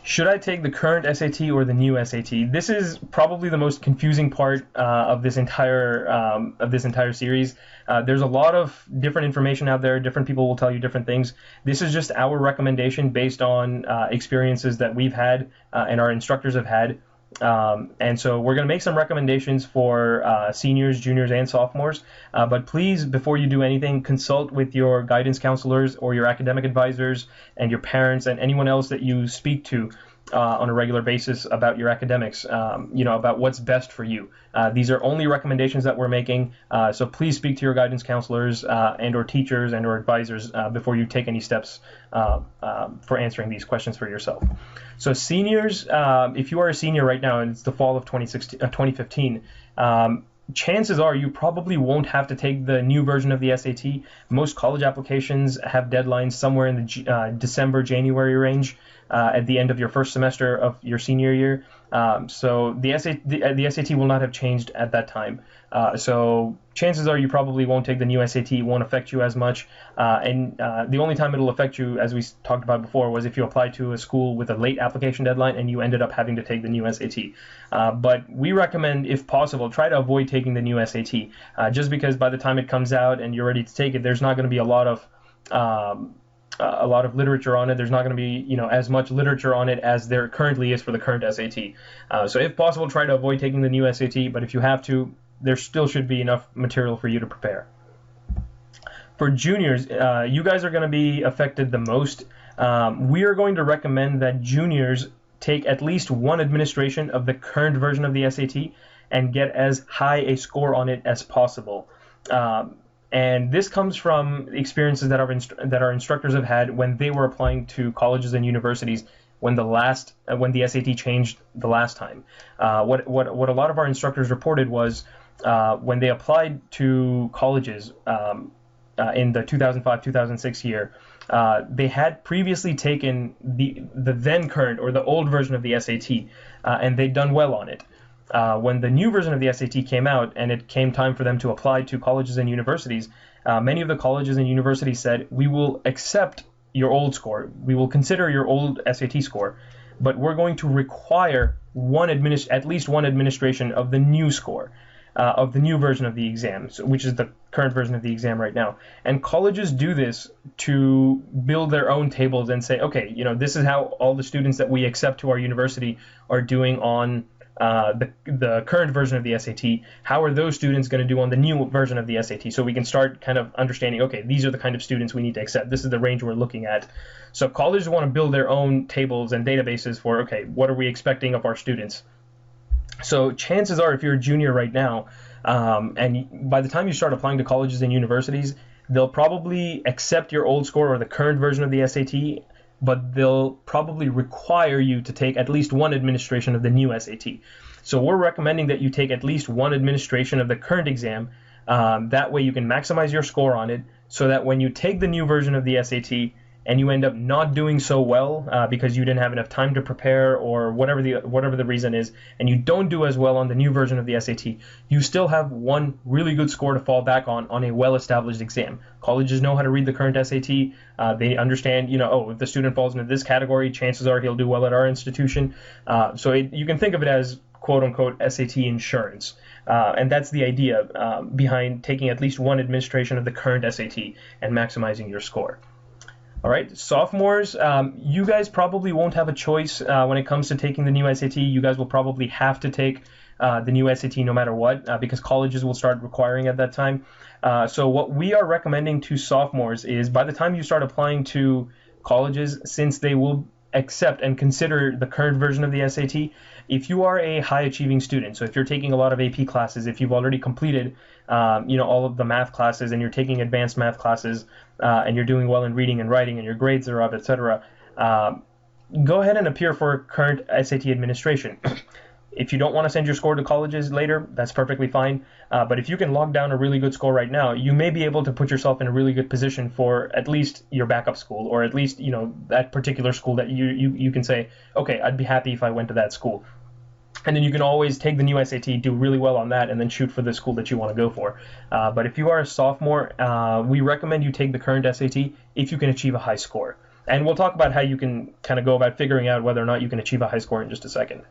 Should I take the current SAT or the new SAT? This is probably the most confusing part of this entire series. There's a lot of different information out there. Different people will tell you different things. This is just our recommendation based on experiences that we've had and our instructors have had. And so we're going to make some recommendations for seniors, juniors, and sophomores. But please, before you do anything, consult with your guidance counselors or your academic advisors and your parents and anyone else that you speak to on a regular basis about your academics, about what's best for you. These are only recommendations that we're making, so please speak to your guidance counselors and or teachers and or advisors before you take any steps for answering these questions for yourself. So seniors, if you are a senior right now and it's the fall of 2015, chances are you probably won't have to take the new version of the SAT. Most college applications have deadlines somewhere in the December, January range at the end of your first semester of your senior year. So the SAT will not have changed at that time. So chances are you probably won't take the new SAT. It won't affect you as much. And the only time it'll affect you, as we talked about before, was if you applied to a school with a late application deadline and you ended up having to take the new SAT. But we recommend, if possible, try to avoid taking the new SAT, just because by the time it comes out and you're ready to take it, there's not going to be a lot of literature on it. There's not going to be, as much literature on it as there currently is for the current SAT. So if possible, try to avoid taking the new SAT, but if you have to, there still should be enough material for you to prepare. For juniors, you guys are going to be affected the most. We are going to recommend that juniors take at least one administration of the current version of the SAT and get as high a score on it as possible. And this comes from experiences that our instructors have had when they were applying to colleges and universities when the SAT changed the last time. What a lot of our instructors reported was when they applied to colleges in the 2005-2006 year, they had previously taken the then current or the old version of the SAT, and they'd done well on it. When the new version of the SAT came out and it came time for them to apply to colleges and universities, many of the colleges and universities said, we will accept your old score, we will consider your old SAT score, but we're going to require at least one administration of the new score, of the new version of the exam, which is the current version of the exam right now. And colleges do this to build their own tables and say, okay, this is how all the students that we accept to our university are doing on the current version of the SAT. How are those students going to do on the new version of the SAT? So we can start kind of understanding, okay, these are the kind of students we need to accept. This is the range we're looking at. So colleges want to build their own tables and databases for, okay, what are we expecting of our students? So chances are, if you're a junior right now, and by the time you start applying to colleges and universities, they'll probably accept your old score or the current version of the SAT, but they'll probably require you to take at least one administration of the new SAT. So we're recommending that you take at least one administration of the current exam. That way you can maximize your score on it, so that when you take the new version of the SAT and you end up not doing so well because you didn't have enough time to prepare or whatever the reason is, and you don't do as well on the new version of the SAT, you still have one really good score to fall back on a well-established exam. Colleges know how to read the current SAT. They understand, if the student falls into this category, chances are he'll do well at our institution. So you can think of it as quote-unquote SAT insurance. And that's the idea behind taking at least one administration of the current SAT and maximizing your score. All right, sophomores, you guys probably won't have a choice when it comes to taking the new SAT. You guys will probably have to take the new SAT no matter what, because colleges will start requiring at that time. So what we are recommending to sophomores is, by the time you start applying to colleges, since they will accept and consider the current version of the SAT, if you are a high achieving student, so if you're taking a lot of AP classes, if you've already completed all of the math classes and you're taking advanced math classes and you're doing well in reading and writing and your grades are up, etc., go ahead and appear for current SAT administration. If you don't want to send your score to colleges later, that's perfectly fine. But if you can log down a really good score right now, you may be able to put yourself in a really good position for at least your backup school, or at least that particular school that you can say, okay, I'd be happy if I went to that school. And then you can always take the new SAT, do really well on that, and then shoot for the school that you want to go for. But if you are a sophomore, we recommend you take the current SAT if you can achieve a high score. And we'll talk about how you can kind of go about figuring out whether or not you can achieve a high score in just a second.